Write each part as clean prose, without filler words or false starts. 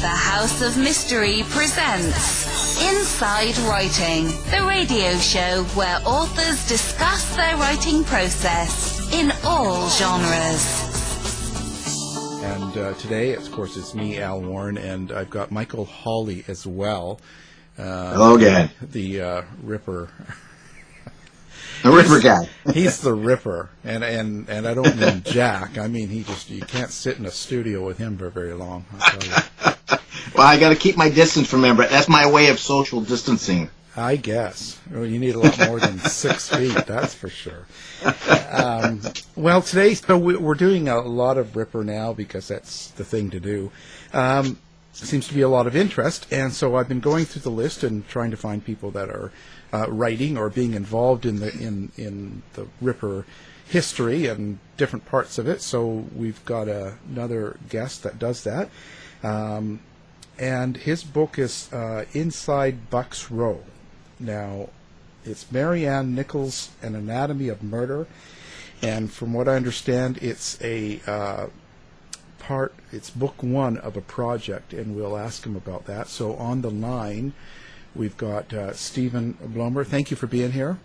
The House of Mystery presents Inside Writing, the radio show where authors discuss their writing process in all genres. And today, of course, it's me, Al Warren, and I've got Michael Hawley as well. Hello again. The Ripper. The Ripper guy. He's the Ripper, and I don't mean Jack. I mean you can't sit in a studio with him for very long. I'll tell you. Well, I got to keep my distance from him. That's my way of social distancing. I guess. Well, you need a lot more than 6 feet, that's for sure. Well, today, so we're doing a lot of Ripper now because that's the thing to do. Seems to be a lot of interest, and so I've been going through the list and trying to find people that are writing or being involved in the Ripper history and different parts of it. So we've got another guest that does that, and his book is Inside Buck's Row. Now, it's Mary Ann Nichols, An Anatomy of Murder, and from what I understand, it's it's book one of a project, and we'll ask him about that. So on the line, we've got Stephen Blomer. Thank you for being here.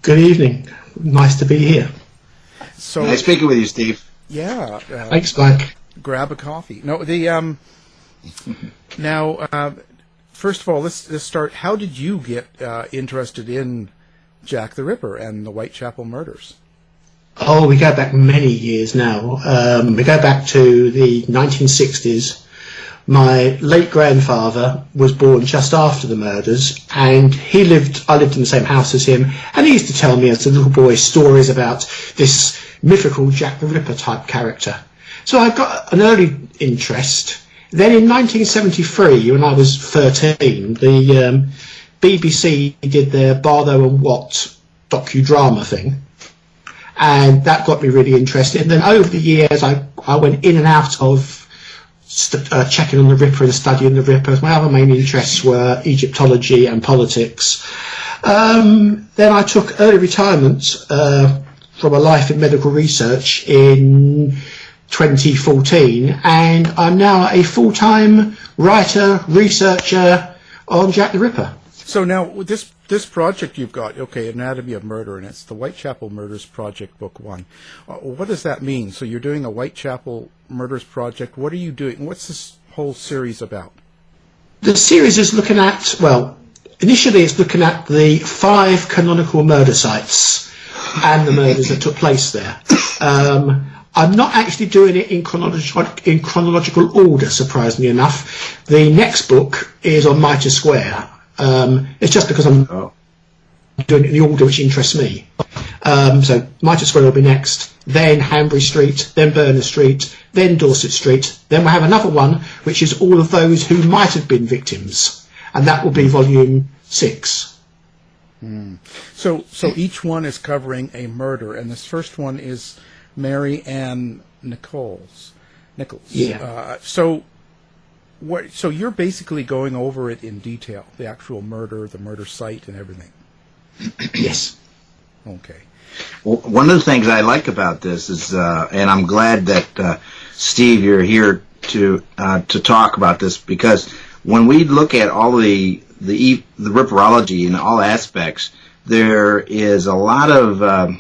Good evening. Nice to be here. So nice speaking with you, Steve. Yeah. Thanks, Mike. Grab a coffee. No, now, first of all, let's start. How did you get interested in Jack the Ripper and the Whitechapel murders? Oh, we go back many years now. We go back to the 1960s. My late grandfather was born just after the murders, and I lived in the same house as him, and he used to tell me as a little boy stories about this mythical Jack the Ripper type character. So I got an early interest. Then in 1973, when I was 13, the BBC did their Barlow and Watt docudrama thing, and that got me really interested. And then over the years, I went in and out of checking on the Ripper and studying the Ripper. My other main interests were Egyptology and politics. Then I took early retirement from a life in medical research in 2014, and I'm now a full-time writer, researcher on Jack the Ripper. So now, this project you've got, okay, Anatomy of Murder, and it's the Whitechapel Murders Project, Book 1. What does that mean? So you're doing a Whitechapel Murders Project. What are you doing? What's this whole series about? The series is looking at, well, initially it's looking at the 5 canonical murder sites and the murders that took place there. I'm not actually doing it in chronological order, surprisingly enough. The next book is on Mitre Square. It's just because I'm doing it in the order which interests me. So Mitre Square will be next, then Hanbury Street, then Berners Street, then Dorset Street. Then we'll have another one which is all of those who might have been victims, and that will be volume 6. So each one is covering a murder, and this first one is Mary Ann Nichols. Yeah. So you're basically going over it in detail, the actual murder, the murder site, and everything. Yes. Okay. Well, one of the things I like about this is, and I'm glad that Steve, you're here to talk about this, because when we look at all the ripperology in all aspects, there is a lot of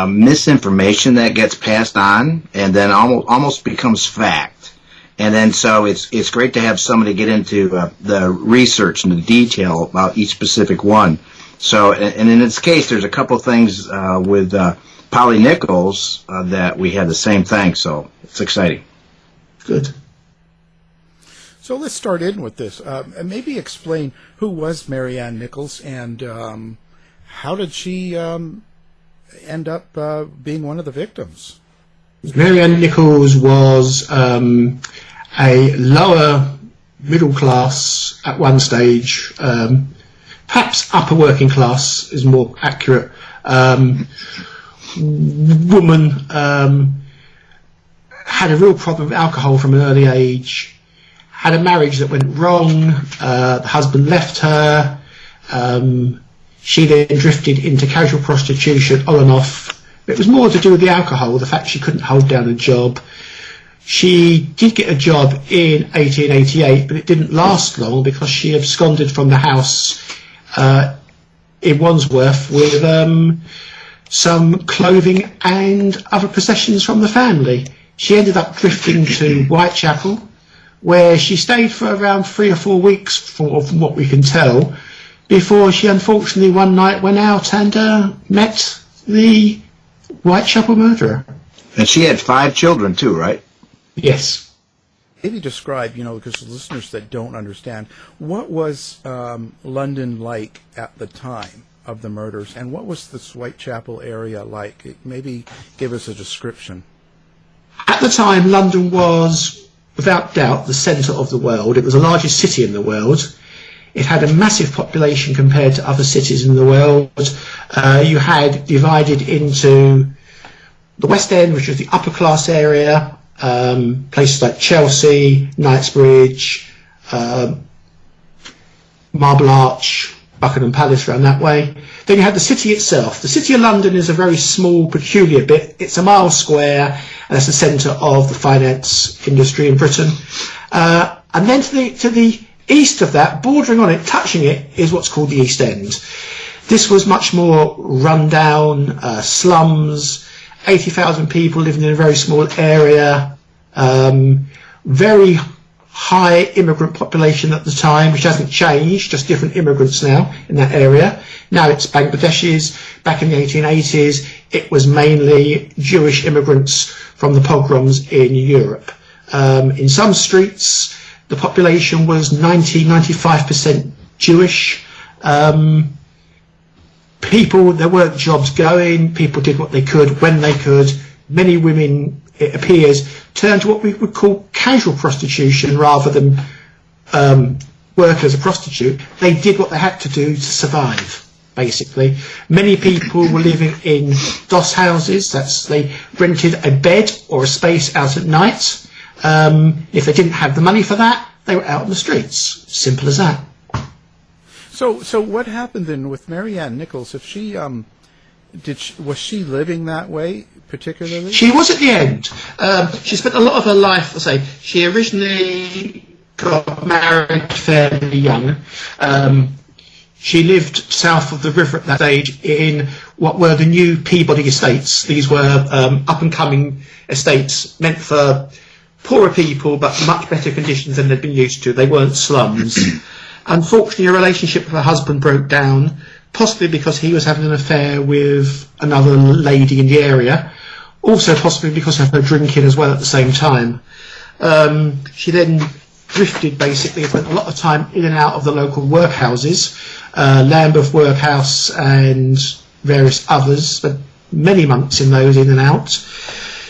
misinformation that gets passed on, and then almost becomes fact. And then so it's great to have somebody get into the research and the detail about each specific one. So, and in this case, there's a couple things with Polly Nichols that we had the same thing. So it's exciting. Good. So let's start in with this. And maybe explain who was Mary Ann Nichols, and how did she end up being one of the victims? Mary Ann Nichols was a lower middle class at one stage, perhaps upper working class is more accurate, woman, had a real problem with alcohol from an early age, had a marriage that went wrong, the husband left her, she then drifted into casual prostitution on and off. It was more to do with the alcohol, the fact she couldn't hold down a job. She did get a job in 1888, but it didn't last long because she absconded from the house in Wandsworth with some clothing and other possessions from the family. She ended up drifting to Whitechapel, where she stayed for around 3 or 4 weeks, from what we can tell, before she unfortunately one night went out and met the Whitechapel murderer. And she had 5 children too, right? Yes. Maybe describe, because listeners that don't understand, what was London like at the time of the murders, and what was this Whitechapel area like? Maybe give us a description. At the time, London was, without doubt, the centre of the world. It was the largest city in the world. It had a massive population compared to other cities in the world. You had divided into the West End, which was the upper class area, places like Chelsea, Knightsbridge, Marble Arch, Buckingham Palace around that way. Then you had the city itself. The City of London is a very small, peculiar bit. It's a mile square, and it's the centre of the finance industry in Britain. And then to the east of that, bordering on it, touching it, is what's called the East End. This was much more run-down, slums, 80,000 people living in a very small area, very high immigrant population at the time, which hasn't changed, just different immigrants now in that area. Now it's Bangladeshis. Back in the 1880s, it was mainly Jewish immigrants from the pogroms in Europe. In some streets, the population was 95% Jewish. There weren't jobs going. People did what they could when they could. Many women, it appears, turned to what we would call casual prostitution rather than work as a prostitute. They did what they had to do to survive, basically. Many people were living in doss houses. They rented a bed or a space out at night. If they didn't have the money for that, they were out on the streets. Simple as that. So what happened then with Mary Ann Nichols? If she was she living that way particularly? She was at the end. She spent a lot of her life. She originally got married fairly young. She lived south of the river at that stage in what were the new Peabody estates. These were up-and-coming estates meant for poorer people, but much better conditions than they'd been used to. They weren't slums. Unfortunately, a relationship with her husband broke down, possibly because he was having an affair with another lady in the area, also possibly because of her drinking as well at the same time. She then drifted, basically, spent a lot of time in and out of the local workhouses, Lambeth Workhouse and various others, but many months in those, in and out.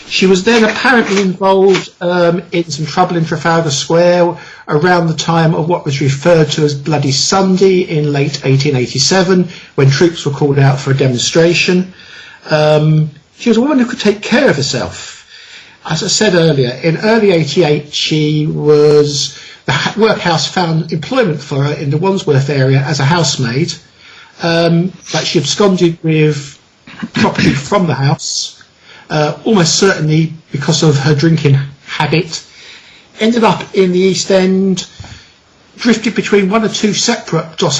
She was then apparently involved in some trouble in Trafalgar Square around the time of what was referred to as Bloody Sunday in late 1887, when troops were called out for a demonstration. She was a woman who could take care of herself. As I said earlier, in early 88, the workhouse found employment for her in the Wandsworth area as a housemaid, but she absconded with property from the house. Almost certainly because of her drinking habit, ended up in the East End, drifted between 1 or 2 separate doss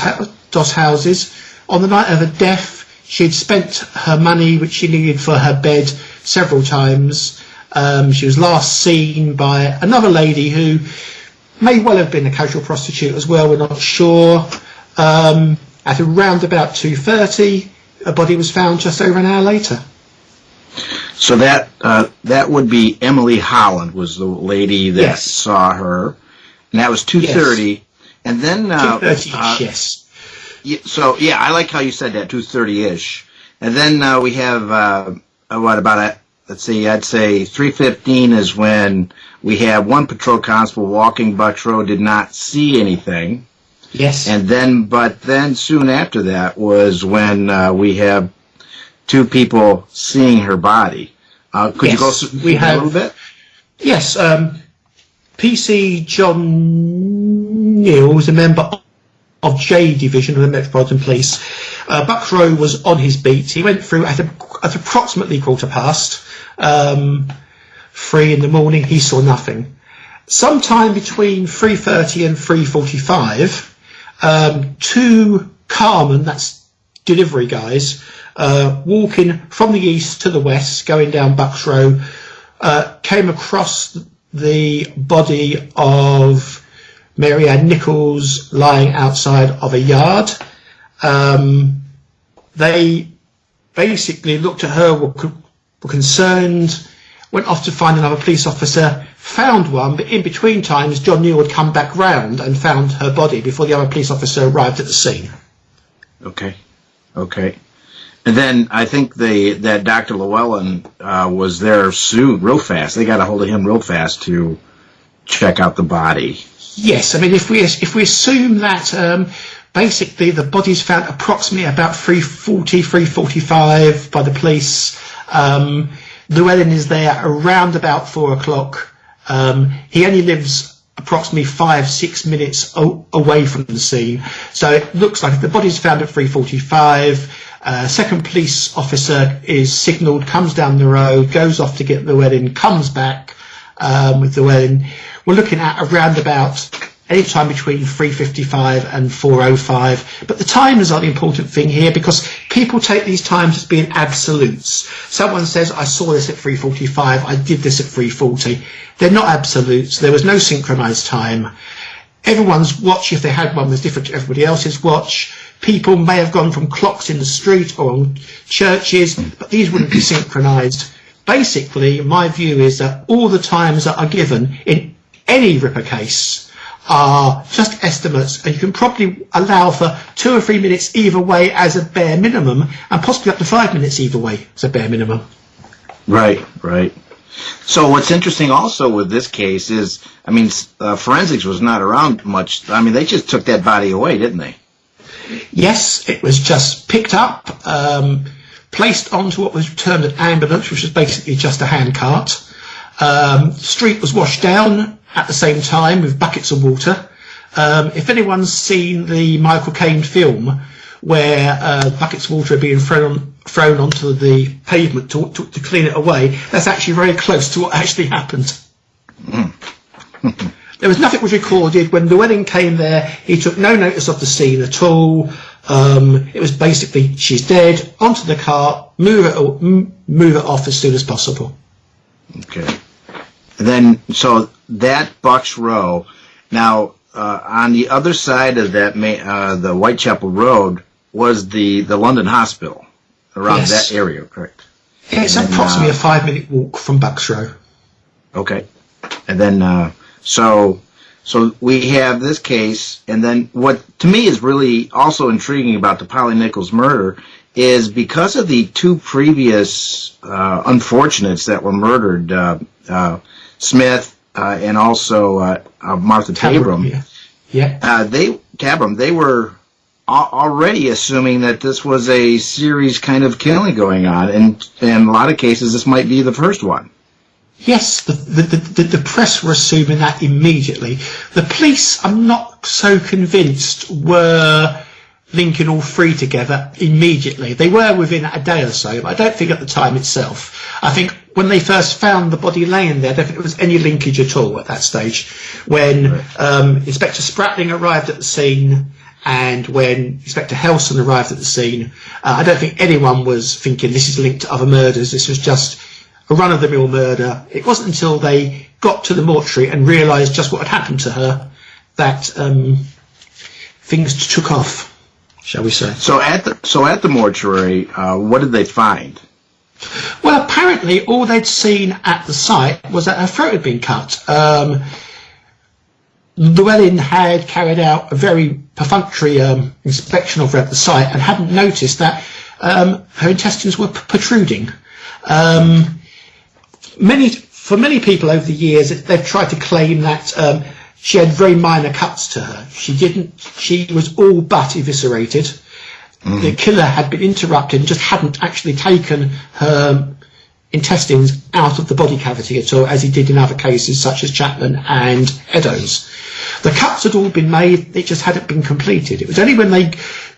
houses. On the night of her death, she had spent her money, which she needed for her bed, several times. She was last seen by another lady who may well have been a casual prostitute as well, we're not sure. At around about 2:30, her body was found just over an hour later. So that would be Emily Holland was the lady that saw her, and that was 2:30, yes. And then 2:30, yes. So yeah, I like how you said that 2:30-ish, and then we have let's see, I'd say 3:15 is when we have one patrol constable walking Bucks Road, did not see anything. Yes. And then soon after that was when we have 2 people seeing her body. Could you go through a little bit? Yes. PC John Neil was a member of J Division of the Metropolitan Police. Bucks Road was on his beat. He went through at approximately 15:15. 3 in the morning, he saw nothing. Sometime between 3:30 and 3:45, 2 carmen, that's delivery guys, walking from the east to the west, going down Bucks Row, came across the body of Mary Ann Nichols lying outside of a yard. They basically looked at her, were concerned, went off to find another police officer, found one, but in between times John Neil had come back round and found her body before the other police officer arrived at the scene. Okay. And then I think that Dr. Llewellyn was there soon, real fast. They got a hold of him real fast to check out the body. Yes, I mean, if we assume that basically the body's found approximately about 3:40, 3:45 by the police. Llewellyn is there around about 4 o'clock. He only lives approximately 5-6 minutes away from the scene. So it looks like if the body's found at 3:45, second police officer is signalled, comes down the road, goes off to get Llewellyn, comes back with Llewellyn. We're looking at around about any time between 3:55 and 4:05. But the times are the important thing here, because people take these times as being absolutes. Someone says, I saw this at 3:45, I did this at 3:40. They're not absolutes. There was no synchronised time. Everyone's watch, if they had one, was different to everybody else's watch. People may have gone from clocks in the street or on churches, but these wouldn't be synchronised. Basically, my view is that all the times that are given in any Ripper case are just estimates, and you can probably allow for 2 or 3 minutes either way as a bare minimum, and possibly up to 5 minutes either way as a bare minimum. Right. So what's interesting also with this case is, I mean, forensics was not around much. I mean, they just took that body away, didn't they? Yes, it was just picked up, placed onto what was termed an ambulance, which was basically just a handcart. The street was washed down at the same time with buckets of water. If anyone's seen the Michael Caine film where buckets of water are being thrown onto the pavement to clean it away, that's actually very close to what actually happened. There was nothing was recorded. When Llewellyn came there, he took no notice of the scene at all. It was basically, she's dead, onto the car, move it off as soon as possible. Okay. Then, so that Bucks Row. Now, on the other side of that, the Whitechapel Road was the London Hospital around that area, correct? It's approximately a 5-minute walk from Bucks Row. Okay. And then, so we have this case, and then what to me is really also intriguing about the Polly Nichols murder is because of the 2 previous unfortunates that were murdered, Smith and also Martha Tabram. They were already assuming that this was a series kind of killing going on, and in a lot of cases this might be the first one. Yes, the press were assuming that immediately. The police, I'm not so convinced, were linking all 3 together immediately. They were within a day or so, but I don't think at the time itself. I think when they first found the body laying there, I don't think there was any linkage at all at that stage. When Inspector Spratling arrived at the scene and when Inspector Helson arrived at the scene, I don't think anyone was thinking this is linked to other murders. This was just a run-of-the-mill murder. It wasn't until they got to the mortuary and realised just what had happened to her that things took off, shall we say. So at the mortuary, what did they find? Well, apparently all they'd seen at the site was that her throat had been cut. Llewellyn had carried out a very perfunctory inspection of her at the site and hadn't noticed that her intestines were protruding. For many people over the years, they've tried to claim that she had very minor cuts to her. She didn't. She was all but eviscerated. The killer had been interrupted and just hadn't actually taken her intestines out of the body cavity at all, as he did in other cases such as Chapman and Eddowes. The cuts had all been made, it just hadn't been completed. It was only when they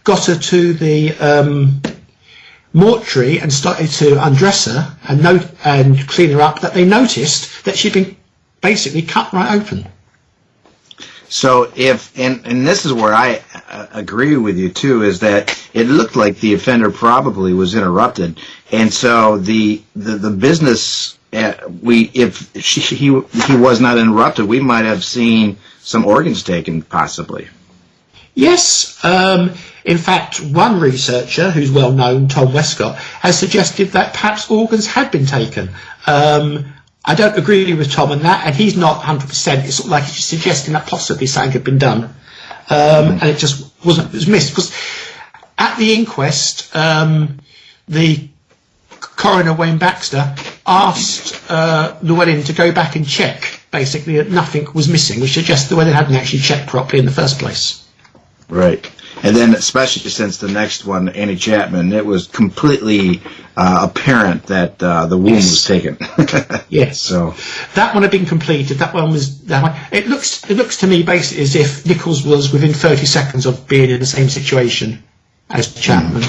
got her to the mortuary and started to undress her and clean her up, that they noticed that she'd been basically cut right open. So and this is where I agree with you too, is that it looked like the offender probably was interrupted, and so the business if he was not interrupted, we might have seen some organs taken possibly. Yes. In fact, one researcher who's well known, Tom Westcott, has suggested that perhaps organs had been taken. I don't agree with Tom on that, and he's not 100%. It's sort of like he's just suggesting that possibly something had been done, and it just wasn't. It was missed because at the inquest, the coroner Wayne Baxter asked Llewellyn to go back and check, basically that nothing was missing, which suggests Llewellyn hadn't actually checked properly in the first place. Right. And then, especially since the next one, Annie Chapman, it was completely apparent that the womb was taken. Yes. So that one had been completed. That one was. It looks to me basically as if Nichols was within 30 seconds of being in the same situation as Chapman.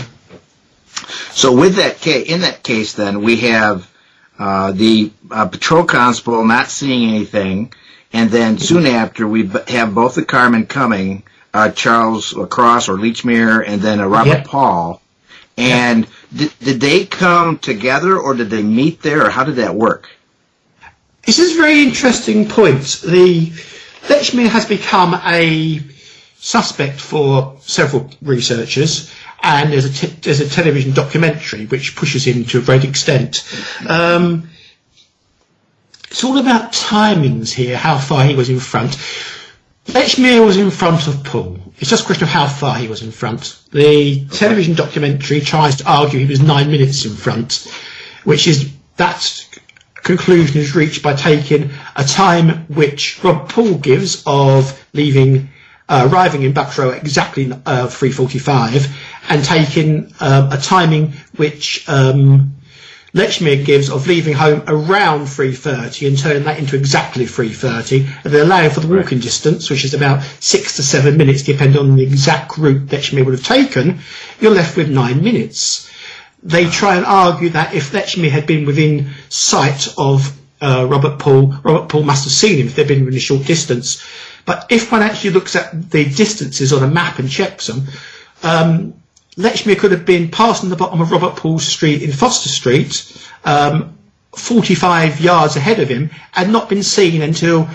So with that in that case, then we have the patrol constable not seeing anything, and then soon after we have both the carmen coming. Charles Cross or Lechmere, and then Robert Paul. And did they come together, or did they meet there, or how did that work? This is a very interesting point. The Lechmere has become a suspect for several researchers, and there's a television documentary which pushes him to a great extent. It's all about timings here, how far he was in front. Lechmere was in front of Paul. It's just a question of how far he was in front. The television documentary tries to argue he was 9 minutes in front, which is that conclusion is reached by taking a time which Robert Paul gives of arriving in Bucks Row at exactly 3:45, and taking a timing which Lechmere gives of leaving home around 3:30 and turning that into exactly 3:30, and then allowing for the walking distance, which is about 6 to 7 minutes, depending on the exact route Lechmere would have taken. You're left with 9 minutes. They try and argue that if Lechmere had been within sight of Robert Paul must have seen him if they'd been within a short distance. But if one actually looks at the distances on a map and checks them, Lechmere could have been passing the bottom of Robert Paul's street in Foster Street, 45 yards ahead of him, and not been seen until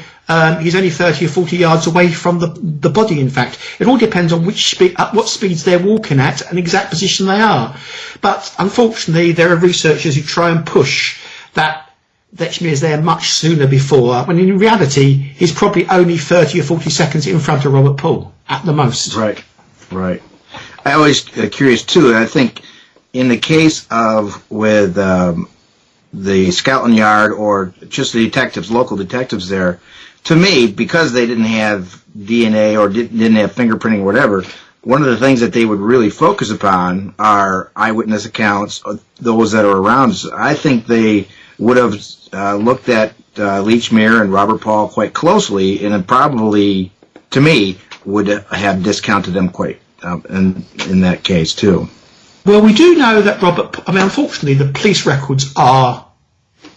he's only 30 or 40 yards away from the body, in fact. It all depends on what speeds they're walking at and the exact position they are. But unfortunately, there are researchers who try and push that Lechmere is there much sooner before, when in reality, he's probably only 30 or 40 seconds in front of Robert Paul, at the most. Right. I always curious too, and I think in the case of with the Scotland Yard or just the detectives, local detectives there, to me, because they didn't have DNA or didn't have fingerprinting or whatever, one of the things that they would really focus upon are eyewitness accounts, those that are around. So I think they would have looked at Lechmere and Robert Paul quite closely, and it probably, to me, would have discounted them quite in that case too. Well, we do know that unfortunately, the police records are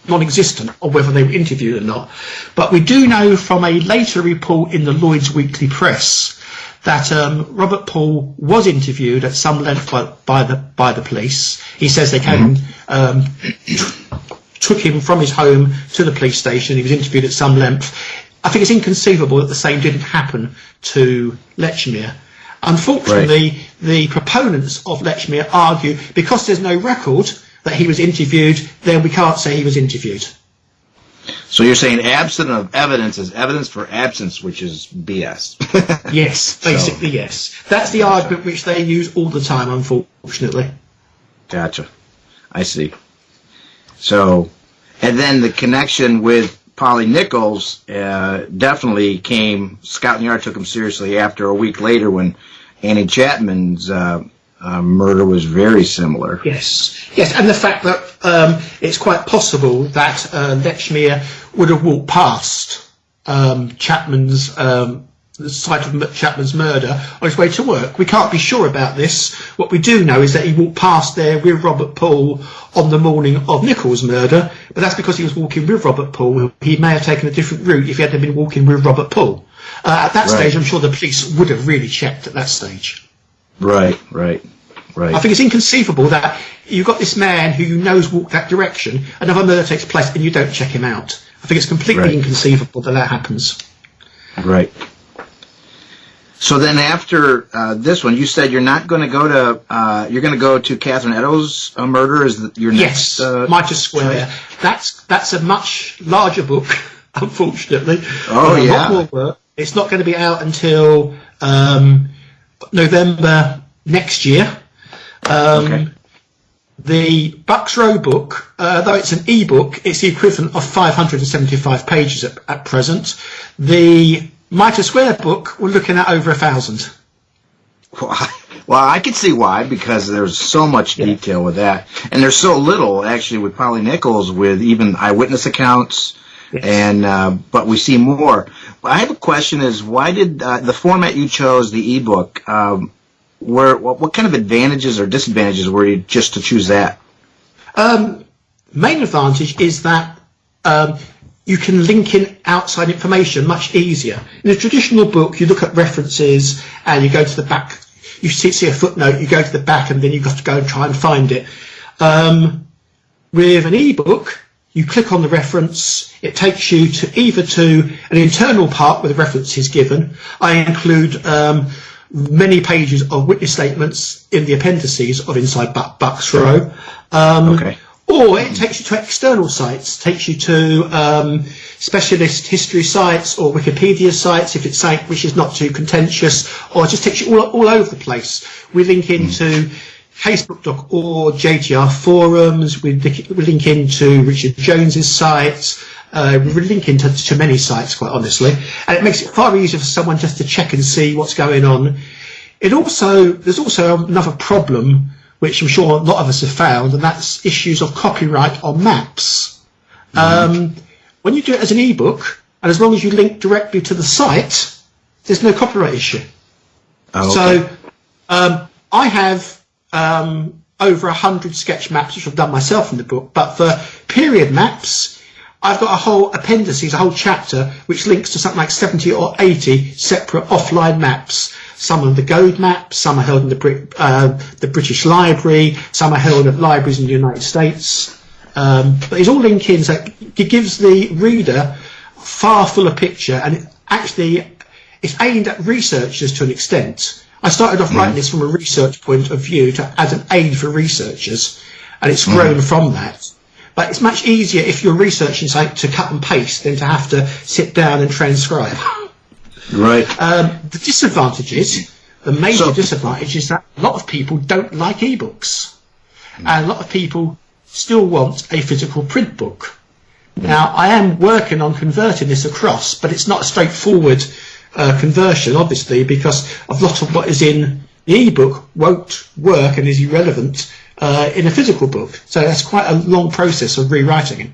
non-existent on whether they were interviewed or not. But we do know from a later report in the Lloyd's Weekly Press that Robert Paul was interviewed at some length by the police. He says they came, took him from his home to the police station. He was interviewed at some length. I think it's inconceivable that the same didn't happen to Lechmere. Unfortunately, the proponents of Lechmere argue because there's no record that he was interviewed, then we can't say he was interviewed. So you're saying absent of evidence is evidence for absence, which is BS. Yes, basically yes. That's the argument which they use all the time, unfortunately. Gotcha. I see. So, and then the connection with Polly Nichols definitely came. Scotland Yard took him seriously after a week later when Annie Chapman's murder was very similar. Yes, and the fact that it's quite possible that Lechmere would have walked past Chapman's the site of Chapman's murder on his way to work. We can't be sure about this. What we do know is that he walked past there with Robert Paul on the morning of Nichols' murder, but that's because he was walking with Robert Paul. He may have taken a different route if he hadn't been walking with Robert Paul. At that stage, I'm sure the police would have really checked at that stage. Right. I think it's inconceivable that you've got this man who you know's walked that direction, another murder takes place and you don't check him out. I think it's completely inconceivable that happens. Right. So then after this one, you said you're not going to go to, you're going to go to Catherine Eddowes' murder? Is your next? Yes, Mitre Square. That's a much larger book, unfortunately. Oh, yeah. A lot more work. It's not going to be out until November next year. The Bucks Row book, though it's an e-book, it's the equivalent of 575 pages at present. The Mitre Square book, we're looking at over 1,000. Well, I can see why, because there's so much detail with that. And there's so little, actually, with Polly Nichols, with even eyewitness accounts, and but we see more. I have a question is, why did the format you chose, the e-book, what kind of advantages or disadvantages were you just to choose that? Main advantage is that you can link in outside information much easier. In a traditional book, you look at references and you go to the back. You see a footnote, you go to the back, and then you've got to go and try and find it. With an e-book, you click on the reference, it takes you to either to an internal part where the reference is given. I include many pages of witness statements in the appendices of Inside Bucks Row. Or it takes you to external sites, takes you to specialist history sites or Wikipedia sites if it's something which is not too contentious, or it just takes you all over the place. We link into Facebook.org, JTR forums, we link into Richard Jones's sites, we link into many sites, quite honestly, and it makes it far easier for someone just to check and see what's going on. There's also another problem which I'm sure a lot of us have found, and that's issues of copyright on maps. When you do it as an e-book, and as long as you link directly to the site, there's no copyright issue. So I have over 100 sketch maps which I've done myself in the book, but for period maps, I've got a whole appendices, a whole chapter, which links to something like 70 or 80 separate offline maps. Some are the Gold maps, some are held in the British Library, some are held at libraries in the United States. But it's all linked in, so it gives the reader a far fuller picture, and it's aimed at researchers to an extent. I started off writing this from a research point of view as an aid for researchers, and it's grown from that. But it's much easier if you're researching something to cut and paste than to have to sit down and transcribe. Right. The disadvantages, the major disadvantage is that a lot of people don't like ebooks. And a lot of people still want a physical print book. Now, I am working on converting this across, but it's not a straightforward conversion, obviously, because a lot of what is in the ebook won't work and is irrelevant in a physical book. So that's quite a long process of rewriting it.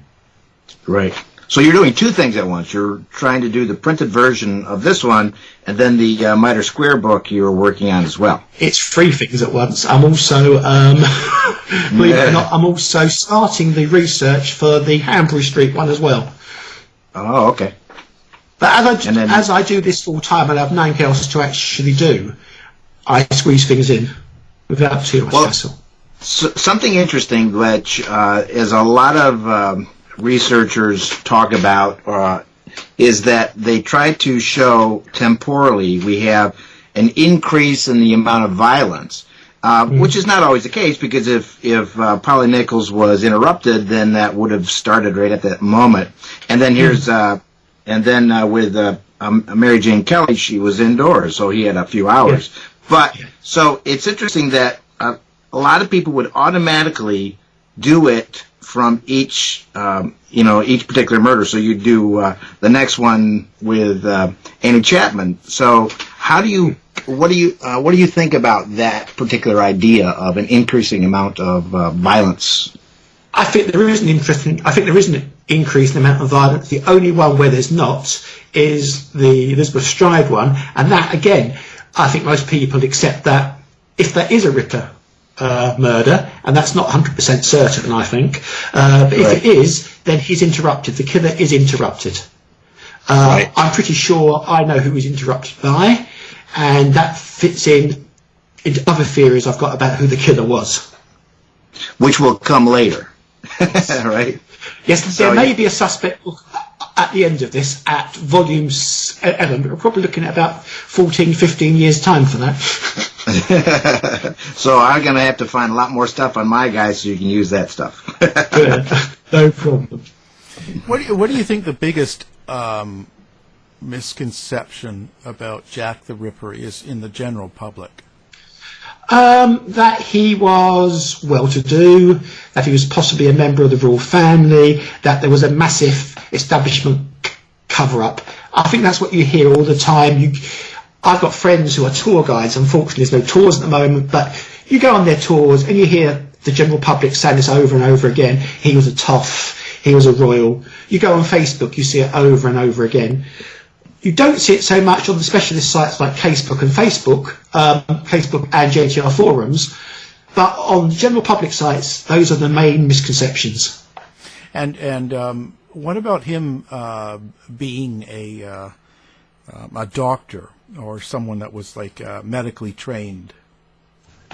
Right. So you're doing two things at once. You're trying to do the printed version of this one, and then the Mitre Square book you're working on as well. It's three things at once. I'm also, believe it or not, I'm also starting the research for the Hanbury Street one as well. Oh, okay. But as I do this full time and I have nothing else to actually do, I squeeze things in without too much hassle. Something interesting, which is a lot of researchers talk about, is that they try to show temporally we have an increase in the amount of violence, which is not always the case, because if Polly Nichols was interrupted, then that would have started right at that moment. And then here's with Mary Jane Kelly, she was indoors, so he had a few hours. Yeah. But so it's interesting that a lot of people would automatically do it from each particular murder. So you do the next one with Annie Chapman. So what do you think about that particular idea of an increasing amount of violence? I think there is an increase in the amount of violence. The only one where there's not is the Elizabeth Stride one, and that, again, I think most people accept that if there is a Ripper murder, and that's not 100% certain, I think, but if it is, then he's interrupted. The killer is interrupted. I'm pretty sure I know who he's interrupted by, and that fits into other theories I've got about who the killer was. Which will come later, right? Yes, there may be a suspect at the end of this, at volume 7. We're probably looking at about 14, 15 years' time for that. So I'm going to have to find a lot more stuff on my guys so you can use that stuff. Good. No problem. What do you think the biggest misconception about Jack the Ripper is in the general public? That he was well-to-do, that he was possibly a member of the royal family, that there was a massive establishment cover-up. I think that's what you hear all the time. I've got friends who are tour guides. Unfortunately, there's no tours at the moment, but you go on their tours and you hear the general public saying this over and over again. He was a toff. He was a royal. You go on Facebook, you see it over and over again. You don't see it so much on the specialist sites like Facebook and JTR forums, but on general public sites, those are the main misconceptions. And what about him being a doctor or someone that was like medically trained?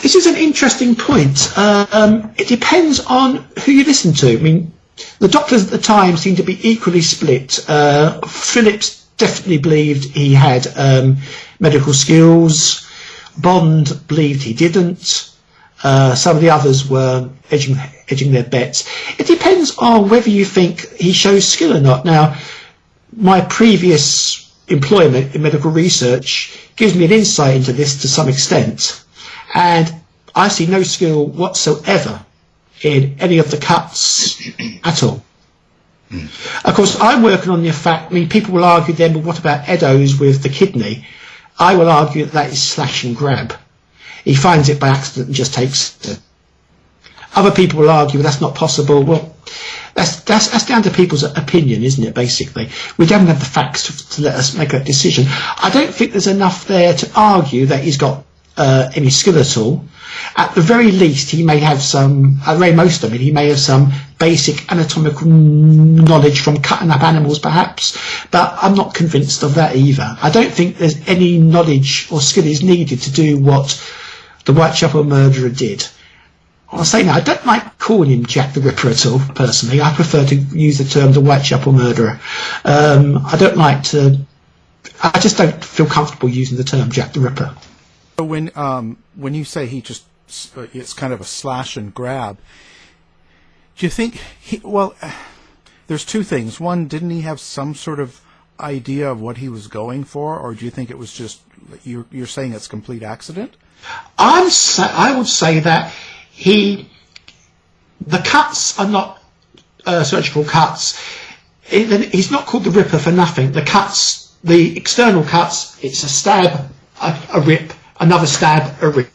This is an interesting point. It depends on who you listen to. I mean, the doctors at the time seemed to be equally split. Phillips definitely believed he had medical skills. Bond believed he didn't. Some of the others were edging their bets. It depends on whether you think he shows skill or not. Now, my previous employment in medical research gives me an insight into this to some extent, and I see no skill whatsoever in any of the cuts at all. Of course, I'm working on the fact, I mean, people will argue then, but what about Edo's with the kidney? I will argue that is slash and grab. He finds it by accident and just takes it. Other people will argue that's not possible. Well, that's down to people's opinion, isn't it, basically? We don't have the facts to let us make a decision. I don't think there's enough there to argue that he's got any skill at all. At the very least, he may have some, most of it, he may have some basic anatomical knowledge from cutting up animals, perhaps, but I'm not convinced of that either. I don't think there's any knowledge or skill is needed to do what the Whitechapel murderer did. I'll say now, I don't like calling him Jack the Ripper at all, personally. I prefer to use the term the Whitechapel murderer. I just don't feel comfortable using the term Jack the Ripper. When you say it's kind of a slash and grab, do you think there's two things. One, didn't he have some sort of idea of what he was going for, or do you think it was just, you're saying it's complete accident? I would say that the cuts are not surgical cuts. He's not called the Ripper for nothing. The cuts, the external cuts, it's a stab, a rip, another stab, a rip.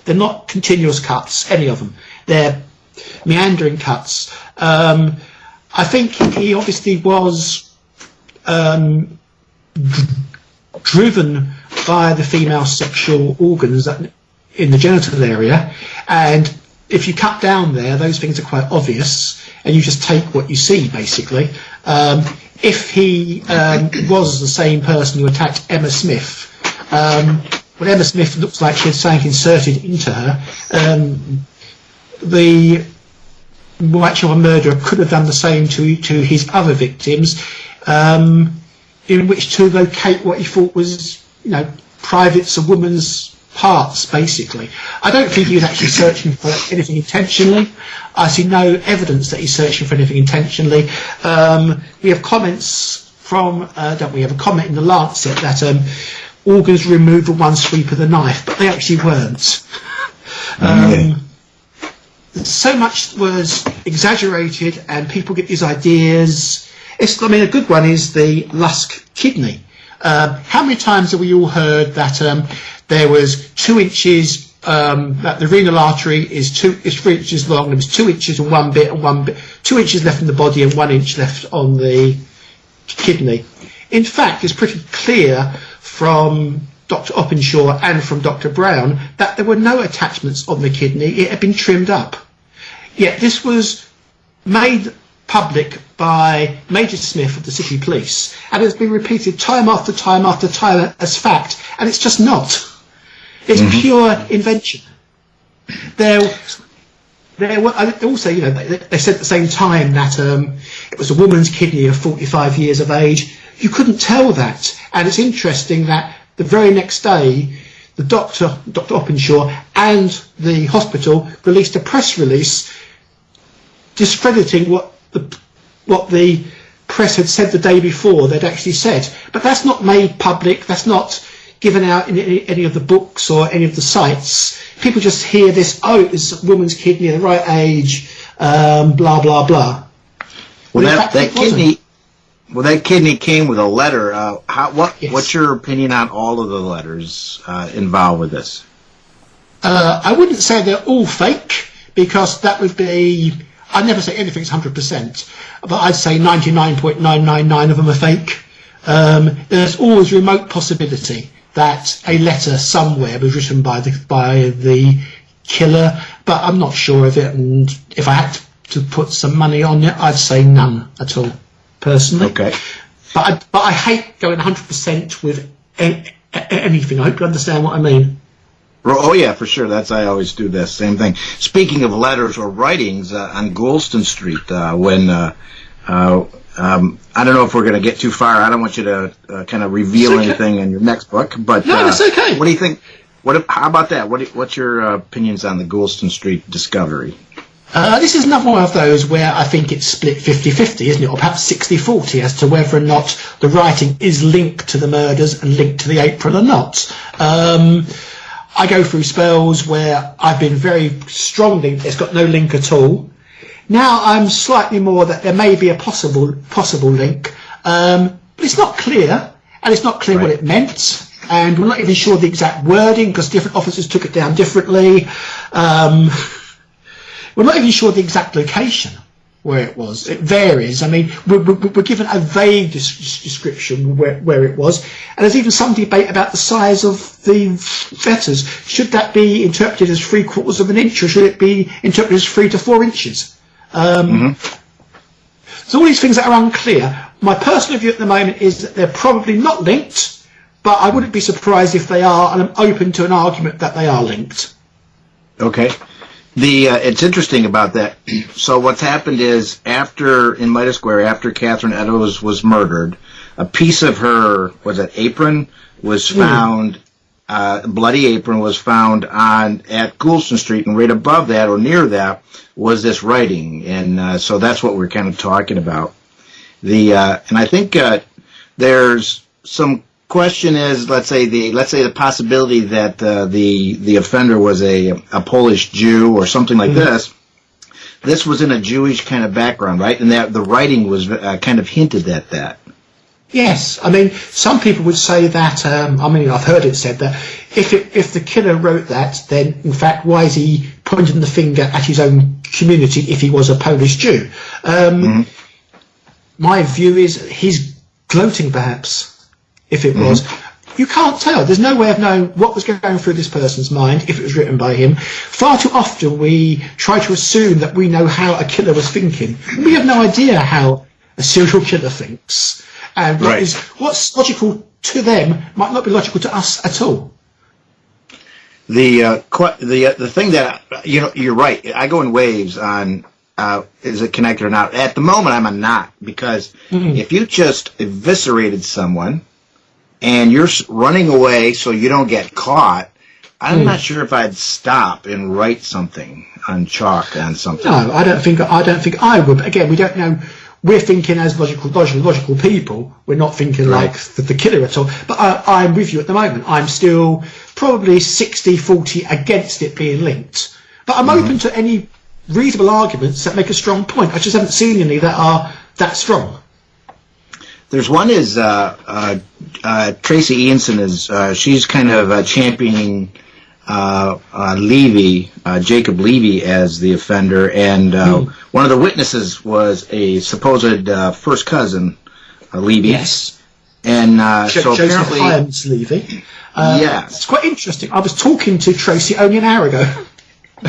They're not continuous cuts, any of them. They're meandering cuts. I think he obviously was driven by the female sexual organs in the genital area, and if you cut down there, those things are quite obvious, and you just take what you see, basically. If he was the same person who attacked Emma Smith, well, Emma Smith looks like she had something inserted into her. The Whitechapel murderer could have done the same to his other victims, in which to locate what he thought was, privates of women's parts, basically. I don't think he was actually searching for anything intentionally. I see no evidence that he's searching for anything intentionally. We have comments from, don't we, have a comment in the Lancet that organs removed with one sweep of the knife, but they actually weren't. So much was exaggerated, and people get these ideas. A good one is the Lusk kidney. How many times have we all heard that there was 2 inches that the renal artery is 3 inches long. There was 2 inches and 1 bit, 2 inches left in the body and 1 inch left on the kidney. In fact, it's pretty clear from Dr. Openshaw and from Dr. Brown that there were no attachments on the kidney. It had been trimmed up. Yet this was made public by Major Smith of the City Police, and has been repeated time after time after time as fact, and it's just not. It's pure invention. There were also, you know, they said at the same time that it was a woman's kidney of 45 years of age. You couldn't tell that, and it's interesting that the very next day, the Dr. Openshaw and the hospital released a press release discrediting what the press had said the day before they'd actually said. But that's not made public, that's not given out in any of the books or any of the sites. People just hear this, oh, it's a woman's kidney at the right age, blah, blah, blah. Well, that kidney came with a letter. Yes. What's your opinion on all of the letters involved with this? I wouldn't say they're all fake, because that would be... I'd never say anything's 100%, but I'd say 99.999 of them are fake. There's always remote possibility that a letter somewhere was written by the killer, but I'm not sure of it, and if I had to put some money on it, I'd say none at all, personally. Okay. But I hate going 100% with anything. I hope you understand what I mean. Oh, yeah, for sure. I always do the same thing. Speaking of letters or writings, on Goulston Street, when I don't know if we're going to get too far. I don't want you to kind of reveal anything in your next book. But no, it's okay. What do you think? How about that? What's your opinions on the Goulston Street discovery? This is another one of those where I think it's split 50-50, isn't it? Or perhaps 60-40 as to whether or not the writing is linked to the murders and linked to the April or not. I go through spells where I've been very strongly, it's got no link at all. Now I'm slightly more that there may be a possible link, but it's not clear, and it's not clear what it meant, and we're not even sure the exact wording because different officers took it down differently. We're not even sure the exact location where it was. It varies. I mean, we're given a vague description where it was, and there's even some debate about the size of the letters. Should that be interpreted as 3/4 of an inch, or should it be interpreted as 3 to 4 inches? So all these things that are unclear. My personal view at the moment is that they're probably not linked, but I wouldn't be surprised if they are, and I'm open to an argument that they are linked. Okay. It's interesting about that. So what's happened is in Mitre Square, after Catherine Eddowes was murdered, a piece of her, apron was found, bloody apron was found at Goulston Street, and right above that or near that was this writing, and so that's what we're kind of talking about. And I think there's some question is, let's say the possibility that the offender was a Polish Jew or something like this. This was in a Jewish kind of background, right? And that the writing was kind of hinted at that. Yes, I mean, some people would say that. I've heard it said that if the killer wrote that, then in fact, why is he pointing the finger at his own community if he was a Polish Jew? My view is he's gloating, perhaps. If it was, you can't tell. There's no way of knowing what was going through this person's mind if it was written by him. Far too often we try to assume that we know how a killer was thinking. We have no idea how a serial killer thinks. And what's logical to them might not be logical to us at all. The thing that, you're right. I go in waves on is it connected or not. At the moment, I'm not, because if you just eviscerated someone and you're running away so you don't get caught, I'm not sure if I'd stop and write something on chalk on something. No, I don't think I would. But again, we don't know. We're thinking as logical people. We're not thinking like the killer at all. But I'm with you at the moment. I'm still probably 60-40 against it being linked. But I'm open to any reasonable arguments that make a strong point. I just haven't seen any that are that strong. There's one is Tracy Ianson is she's kind of championing Levy, Jacob Levy, as the offender, and one of the witnesses was a supposed first cousin, Levy. Yes. And so Joseph apparently, Hyams Levy. yes. It's quite interesting. I was talking to Tracy only an hour ago.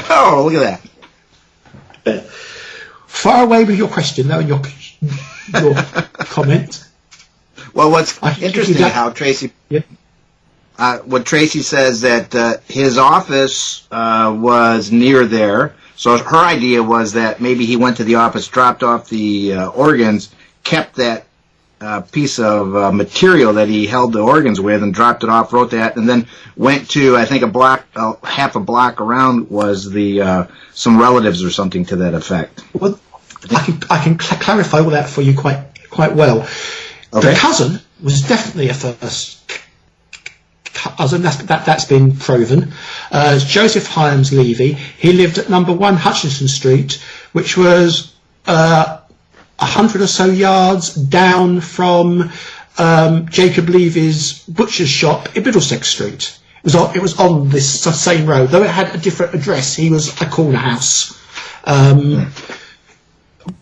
Oh, look at that. Far away with your question, though, and your comment. Well, what's I can give interesting you that- how Tracy, Yeah. what Tracy says that his office was near there. So her idea was that maybe he went to the office, dropped off the organs, kept that piece of material that he held the organs with, and dropped it off, wrote that, and then went to, I think, half a block around was the some relatives or something to that effect. Well, I can clarify all that for you quite well. Okay. The cousin was definitely a first cousin. That's been proven. It's Joseph Hyams Levy. He lived at number 1 Hutchinson Street, which was 100 or so yards down from Jacob Levy's butcher's shop in Middlesex Street. It was on this same road, though it had a different address. He was a corner house.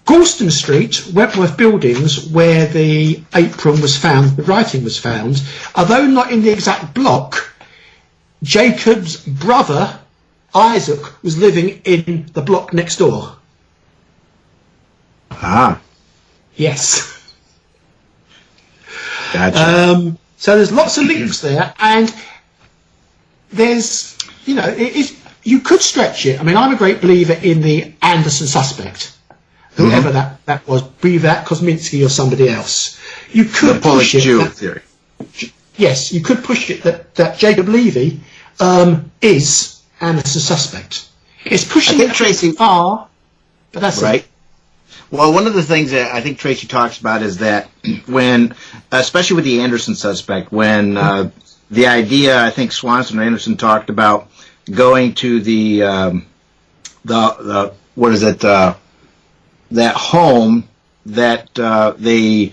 Galston Street, Wentworth Buildings, where the apron was found, the writing was found, although not in the exact block, Jacob's brother, Isaac, was living in the block next door. Ah. Yes. Gotcha. So there's lots of links there, and there's, you could stretch it. I mean, I'm a great believer in the Anderson suspect, whoever that was, be that Kosminski or somebody else. You could the Polish Jew theory. Yes, you could push it that Jacob Levy is Anderson's suspect. It's pushing it Tracy far, but that's right. it. Well, one of the things that I think Tracy talks about is that when, especially with the Anderson suspect, when the idea, I think Swanson and Anderson talked about going to the what is it, that home that the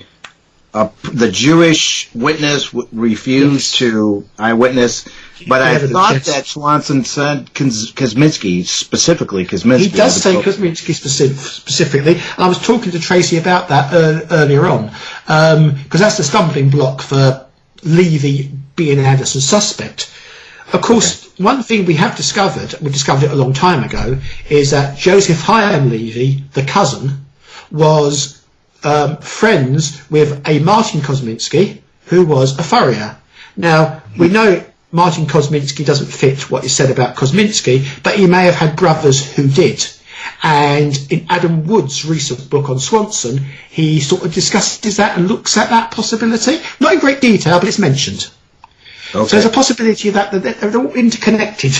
Jewish witness refused to eyewitness. But I thought that Swanson said Kosminski, specifically Kosminski. He does say Kosminski specifically, and I was talking to Tracy about that earlier on, because that's the stumbling block for Levy being an Anderson suspect. Of course, one thing we discovered it a long time ago, is that Joseph Hyam Levy, the cousin, was friends with a Martin Kosminski, who was a furrier. Now, we know Martin Kosminski doesn't fit what is said about Kosminski, but he may have had brothers who did. And in Adam Wood's recent book on Swanson, he sort of discusses that and looks at that possibility. Not in great detail, but it's mentioned. Okay. So there's a possibility that they're all interconnected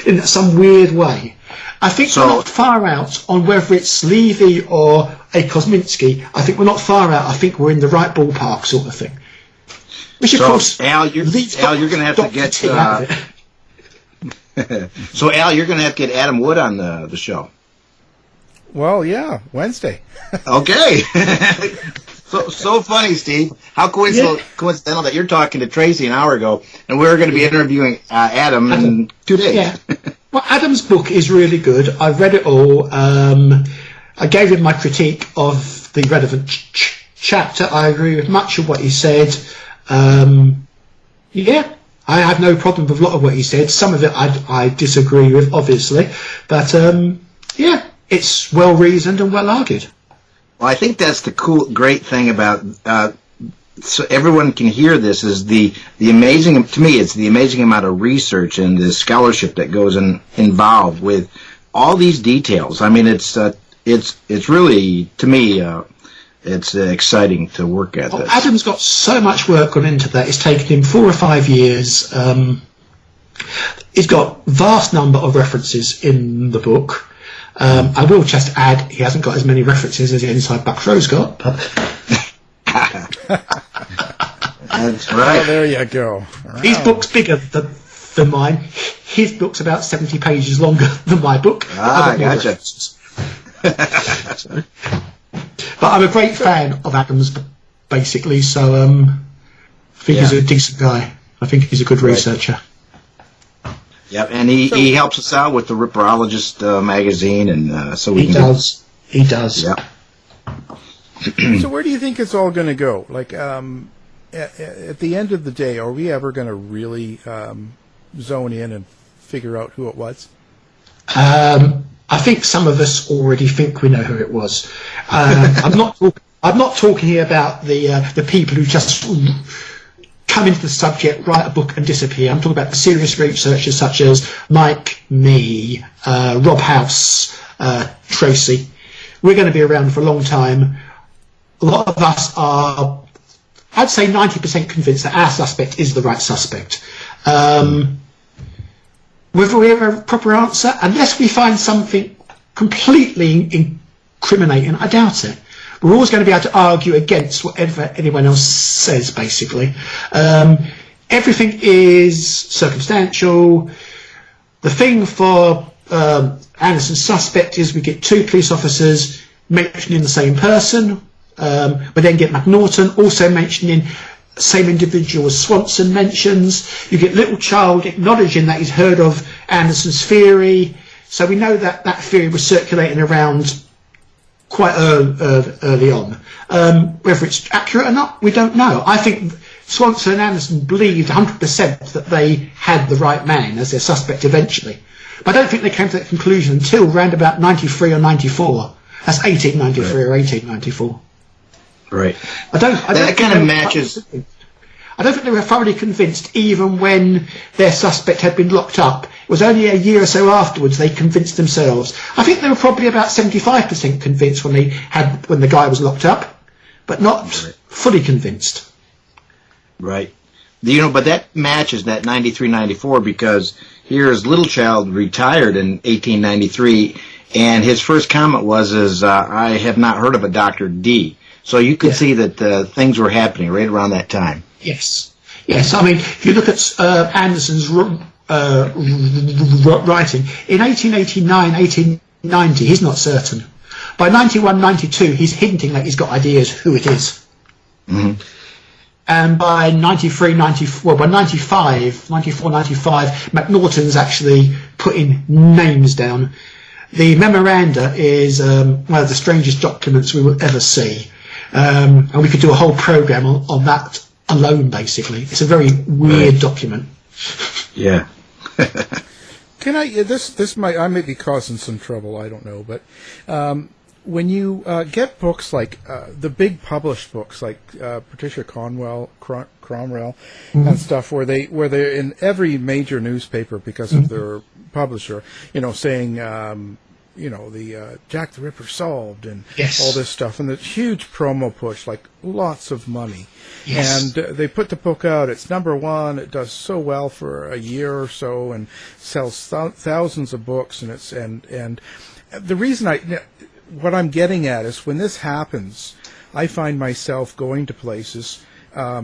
in some weird way. I think we're not far out on whether it's Levy or a Kosminski. I think we're not far out. I think we're in the right ballpark sort of thing. Which, of course, Al, you're going to have to get. So, Al, you're going to have to get Adam Wood on the show. Well, yeah, Wednesday. Okay. So funny, Steve. How coincidental that you're talking to Tracy an hour ago, and we're going to be interviewing Adam in 2 days. Yeah. Well, Adam's book is really good. I've read it all. I gave him my critique of the relevant chapter. I agree with much of what he said. Yeah, I have no problem with a lot of what he said. Some of it I disagree with, obviously. But, yeah, it's well reasoned and well argued. Well, I think that's the great thing about, so everyone can hear this, is the amazing, to me, it's the amazing amount of research and the scholarship that goes involved with all these details. I mean, it's really, to me, it's exciting to work at this. Adam's got so much work gone into that. It's taken him 4 or 5 years. He's got vast number of references in the book. I will just add, he hasn't got as many references as the Inside Bucks Rose got. But that's right. Oh, there you go. Wow. His book's bigger than mine. His book's about 70 pages longer than my book. Ah, gotcha. But I'm a great fan of Adams, basically, so I think he's a decent guy. I think he's a good researcher. Yep, and he helps us out with the Ripperologist magazine, and so we He does. He does. Yep. So where do you think it's all going to go? Like, at the end of the day, are we ever going to really zone in and figure out who it was? I think some of us already think we know who it was. I'm not talking here about the people who just come into the subject, write a book and disappear. I'm talking about the serious researchers such as Mike, me, Rob House, Tracy. We're going to be around for a long time. A lot of us are, I'd say 90% convinced that our suspect is the right suspect. Whether we have a proper answer, unless we find something completely incriminating, I doubt it. We're always going to be able to argue against whatever anyone else says, basically. Everything is circumstantial. The thing for Anderson's suspect is we get two police officers mentioning the same person. We then get McNaughton also mentioning the same individual as Swanson mentions. You get Little Child acknowledging that he's heard of Anderson's theory. So we know that that theory was circulating around quite early on. Whether it's accurate or not, we don't know. I think Swanson and Anderson believed 100% that they had the right man as their suspect eventually. But I don't think they came to that conclusion until around about 93 or 94. That's 1893 or 1894. Right. That kind of matches. I don't think they were thoroughly convinced even when their suspect had been locked up. It was only a year or so afterwards they convinced themselves. I think they were probably about 75% convinced when the guy was locked up, but not fully convinced. Right. But that matches that 93-94 because here's Little Child retired in 1893, and his first comment was, I have not heard of a Dr. D. So you could see that things were happening right around that time. Yes. I mean, if you look at Anderson's writing in 1889, 1890, he's not certain. By 91, 92, he's hinting that he's got ideas who it is. Mm-hmm. And by 93, 94, by 95, 94, 95, McNaughton's actually putting names down. The memoranda is one of the strangest documents we will ever see. And we could do a whole program on that alone, basically. It's a very weird document. Yeah. Can I, I may be causing some trouble, I don't know, but when you get books like, the big published books like Patricia Cromwell and stuff, where they're in every major newspaper because of their publisher, saying, the Jack the Ripper solved and all this stuff, and the huge promo push, like lots of money. Yes. And they put the book out. It's #1. It does so well for a year or so and sells thousands of books. And the reason what I'm getting at is when this happens, I find myself going to places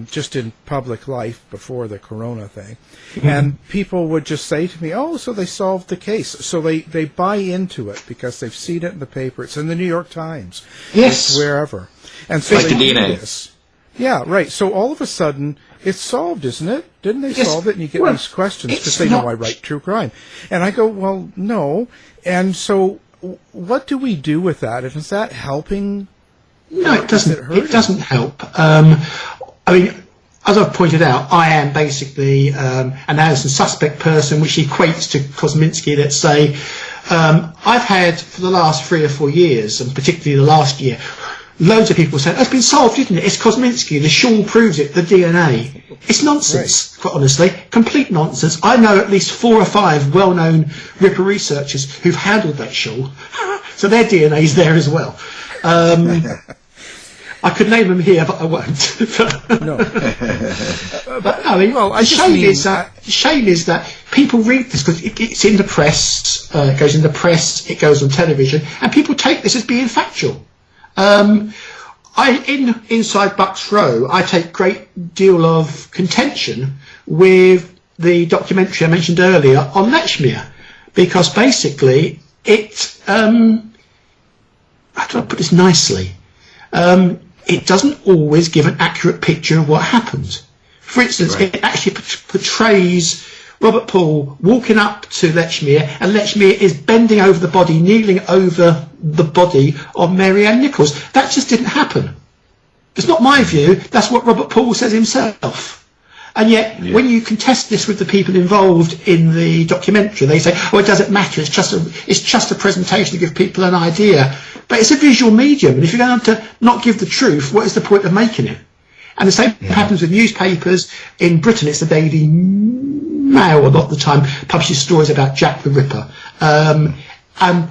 just in public life before the corona thing, and people would just say to me, "Oh, so they solved the case." So they buy into it because they've seen it in the paper. It's in the New York Times. Yes, it's wherever. And so like they the do DNA. this. Yeah, right. So all of a sudden, it's solved, isn't it? Didn't they solve it? And you get these questions because they know I write true crime, and I go, "Well, no." And so, what do we do with that? And is that helping? No, it doesn't. It doesn't help. I mean, as I've pointed out, I am basically an Anderson suspect person, which equates to Kosminski, let's say. I've had, for the last 3 or 4 years, and particularly the last year, loads of people saying, "Oh, it's been solved, isn't it? It's Kosminski, the shawl proves it, the DNA." It's nonsense, quite honestly. Complete nonsense. I know at least 4 or 5 well-known Ripper researchers who've handled that shawl, so their DNA is there as well. I could name them here, but I won't. No. But I mean, the shame is that people read this because it's in the press. It goes in the press. It goes on television, and people take this as being factual. Inside Bucks Row, I take great deal of contention with the documentary I mentioned earlier on Lechmere, because basically it. How do I put this nicely? It doesn't always give an accurate picture of what happened. For instance, it actually portrays Robert Paul walking up to Lechmere, and Lechmere is bending over the body, kneeling over the body of Mary Ann Nichols. That just didn't happen. It's not my view. That's what Robert Paul says himself. And yet, when you contest this with the people involved in the documentary, they say, "Oh, it doesn't matter. It's just a presentation to give people an idea." But it's a visual medium, and if you're going to not give the truth, what is the point of making it? And the same happens with newspapers. In Britain, it's the Daily Mail, a lot of the time, publishes stories about Jack the Ripper.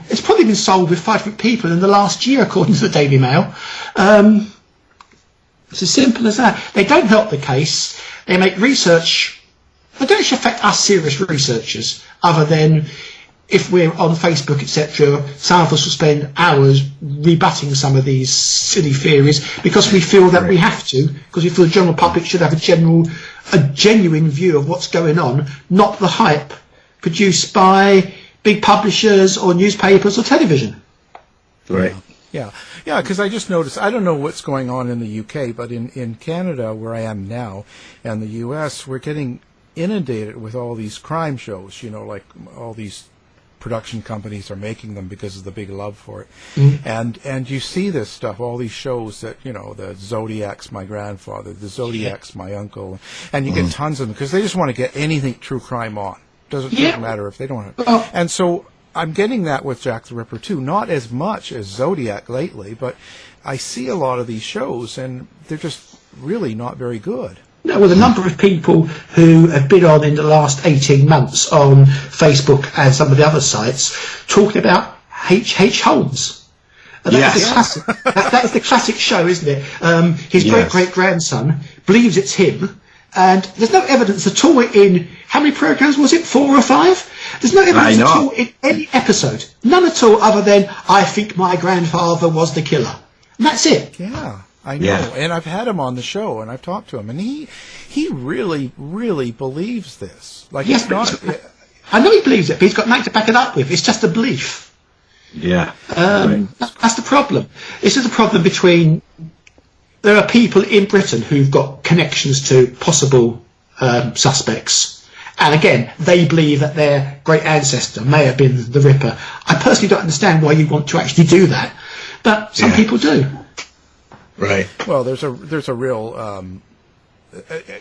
It's probably been sold with 5 different people in the last year, according to the Daily Mail. It's as simple as that. They don't help the case. They make research. They don't actually affect us serious researchers, other than if we're on Facebook, etc., some of us will spend hours rebutting some of these silly theories because we feel that we have to, because we feel the general public should have a genuine view of what's going on, not the hype produced by big publishers or newspapers or television. Right. Yeah, because I just noticed, I don't know what's going on in the UK, but in Canada, where I am now, and the US, we're getting inundated with all these crime shows, like all these production companies are making them because of the big love for it. And you see this stuff, all these shows that, the Zodiac's my grandfather, the Zodiac's my uncle, and you get tons of them because they just want to get anything true crime on. Doesn't matter if they don't have. And so I'm getting that with Jack the Ripper too, not as much as Zodiac lately, but I see a lot of these shows and they're just really not very good. No, well, the number of people who have been on in the last 18 months on Facebook and some of the other sites talking about H. Holmes. That's the classic show, isn't it? His great-great-grandson believes it's him, and there's no evidence at all in, how many programmes was it, 4 or 5? There's no evidence at all in any episode. None at all, other than, I think my grandfather was the killer. And that's it. Yeah. I know, and I've had him on the show, and I've talked to him, and he really, really believes this. Like, it's not. I know he believes it, but he's got nothing to back it up with. It's just a belief. Yeah, that's the problem. This is the problem between. There are people in Britain who've got connections to possible suspects, and again, they believe that their great ancestor may have been the Ripper. I personally don't understand why you want to actually do that, but some people do. Right. Well, there's a real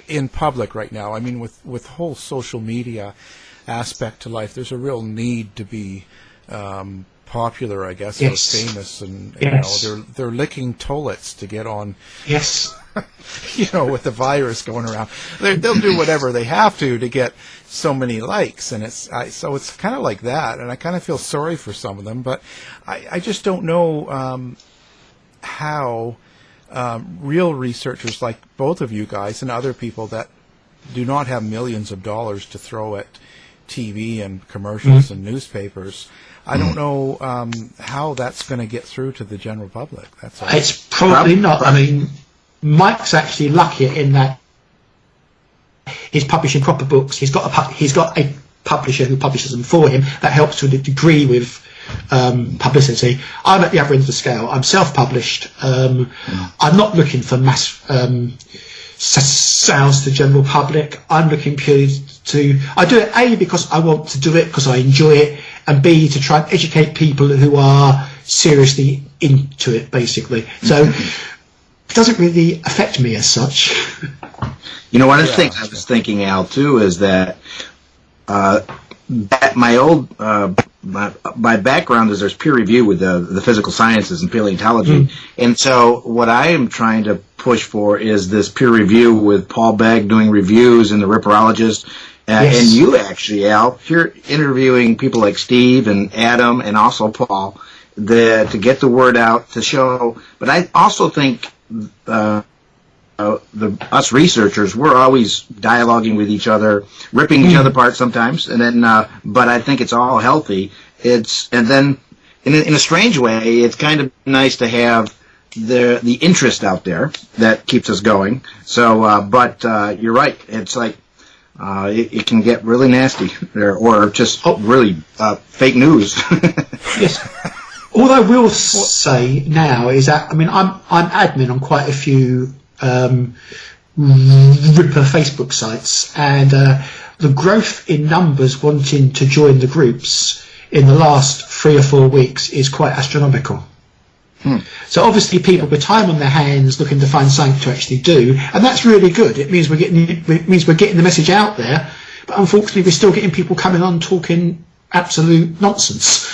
in public right now. I mean, with whole social media aspect to life, there's a real need to be popular, I guess, or famous, and they're licking toilets to get on. Yes. With the virus going around, they'll do whatever they have to get so many likes, and so it's kind of like that, and I kind of feel sorry for some of them, but I just don't know how. Real researchers like both of you guys and other people that do not have millions of dollars to throw at TV and commercials and newspapers, I don't know how that's going to get through to the general public. That's all. It's probably not. I mean, Mike's actually luckier in that he's publishing proper books. He's got a publisher who publishes them for him. That helps to a degree with publicity. I'm at the other end of the scale. I'm self-published. I'm not looking for mass sales to the general public. I'm looking purely to. I do it A because I want to do it because I enjoy it, and B to try and educate people who are seriously into it. Basically, so it doesn't really affect me as such. One of the things I was thinking, Al, too, is that my old. My background is there's peer review with the physical sciences and paleontology, and so what I am trying to push for is this peer review with Paul Begg doing reviews and the ripperologist, and you actually, Al, you're interviewing people like Steve and Adam and also Paul to get the word out to show. But I also think us researchers, we're always dialoguing with each other, ripping each other apart sometimes, and then. But I think it's all healthy. And then in a strange way, it's kind of nice to have the interest out there that keeps us going. So, but you're right. It's like it can get really nasty, or just really fake news. Yes. All I will say now is that I'm admin on quite a few Ripper Facebook sites, and the growth in numbers wanting to join the groups in the last 3 or 4 weeks is quite astronomical. So obviously people with time on their hands looking to find something to actually do, and that's really good. It means we're getting the message out there, but unfortunately we're still getting people coming on talking absolute nonsense.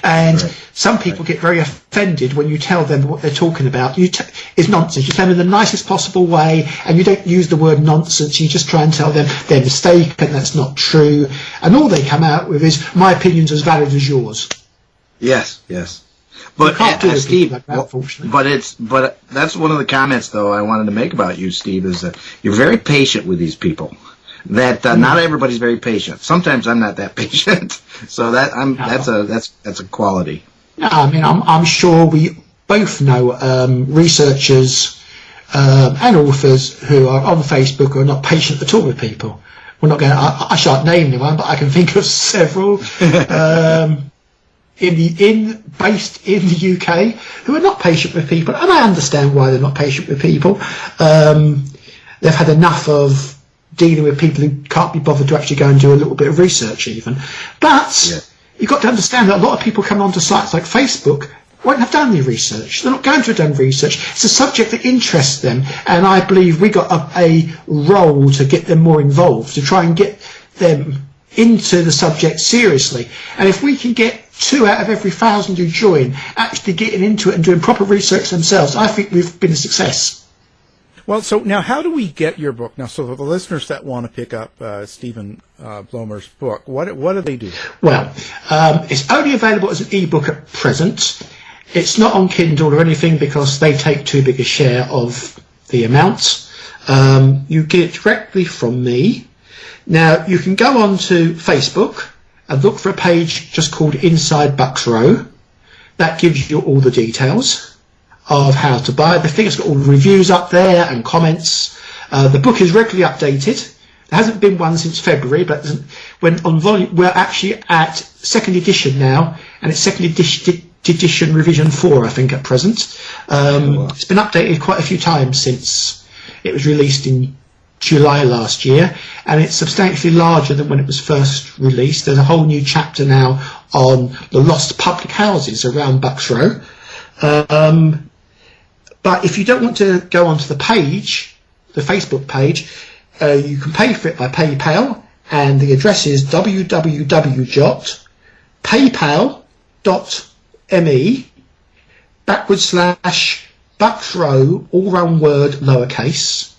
And some people get very offended when you tell them what they're talking about is nonsense. You tell them in the nicest possible way, and you don't use the word nonsense. You just try and tell them they're mistaken, that's not true, and all they come out with is, my opinion's as valid as yours. Yes. But Steve, like that, unfortunately. but that's one of the comments though I wanted to make about you, Steve, is that you're very patient with these people. That not everybody's very patient. Sometimes I'm not that patient, so that's a quality. No, I mean I'm sure we both know researchers and authors who are on Facebook who are not patient at all with people. We're not going. I shan't name anyone, but I can think of several. Based in the UK who are not patient with people, and I understand why they're not patient with people. They've had enough of dealing with people who can't be bothered to actually go and do a little bit of research even. But you've got to understand that a lot of people come onto sites like Facebook won't have done any research. They're not going to have done research. It's a subject that interests them, and I believe we got a role to get them more involved, to try and get them into the subject seriously. And if we can get 2 out of every 1,000 who join actually getting into it and doing proper research themselves, I think we've been a success. Well, so now how do we get your book? Now, so for the listeners that want to pick up Stephen Blomer's book, what do they do? Well, it's only available as an ebook at present. It's not on Kindle or anything because they take too big a share of the amount. You get it directly from me. Now, you can go on to Facebook and look for a page just called Inside Bucks Row. That gives you all the details of how to buy the thing. It's got all the reviews up there and comments. The book is regularly updated. There hasn't been one since February, but when on volume, we're actually at 2nd edition now, and it's 2nd edition revision 4, I think, at present. It's been updated quite a few times since it was released in July last year, and it's substantially larger than when it was first released. There's a whole new chapter now on the lost public houses around Bucks Row. But if you don't want to go onto the page, the Facebook page, you can pay for it by PayPal, and the address is www.paypal.me/Bucks Row, all one word, lowercase.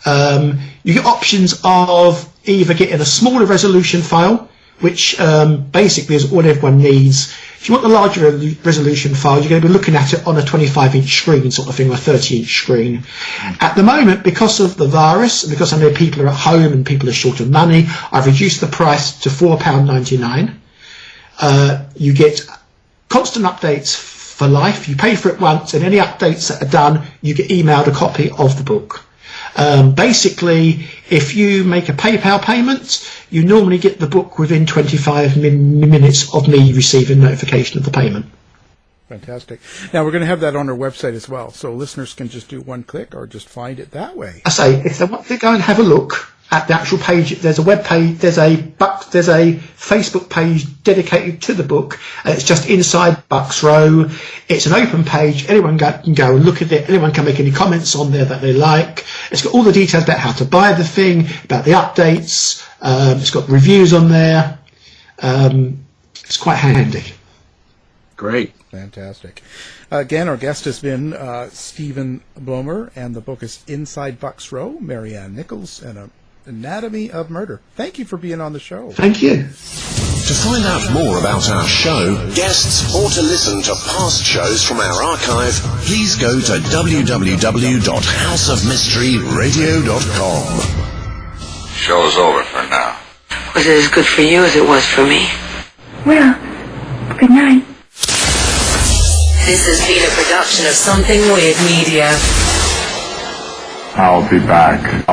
You get options of either getting a smaller resolution file, which basically is all everyone needs. If you want the larger resolution file, you're going to be looking at it on a 25-inch screen sort of thing, or a 30-inch screen. At the moment, because of the virus, and because I know people are at home and people are short of money, I've reduced the price to £4.99. You get constant updates for life. You pay for it once, and any updates that are done, you get emailed a copy of the book. Basically, if you make a PayPal payment, you normally get the book within 25 minutes of me receiving notification of the payment. Fantastic. Now, we're going to have that on our website as well, so listeners can just do one click or just find it that way. I say, if they want to go and have a look at the actual page, there's a web page, there's a Facebook page dedicated to the book, and it's just Inside Bucks Row. It's an open page. Anyone can go and look at it. Anyone can make any comments on there that they like. It's got all the details about how to buy the thing, about the updates. It's got reviews on there. It's quite handy. Great. Fantastic. Again, our guest has been Stephen Blomer, and the book is Inside Bucks Row, Mary Ann Nichols, and an Anatomy of Murder. Thank you for being on the show. Thank you. To find out more about our show, guests, or to listen to past shows from our archive, please go to www.houseofmysteryradio.com. Show's over for now. Was it as good for you as it was for me? Well, good night. This has been a production of Something Weird Media. I'll be back.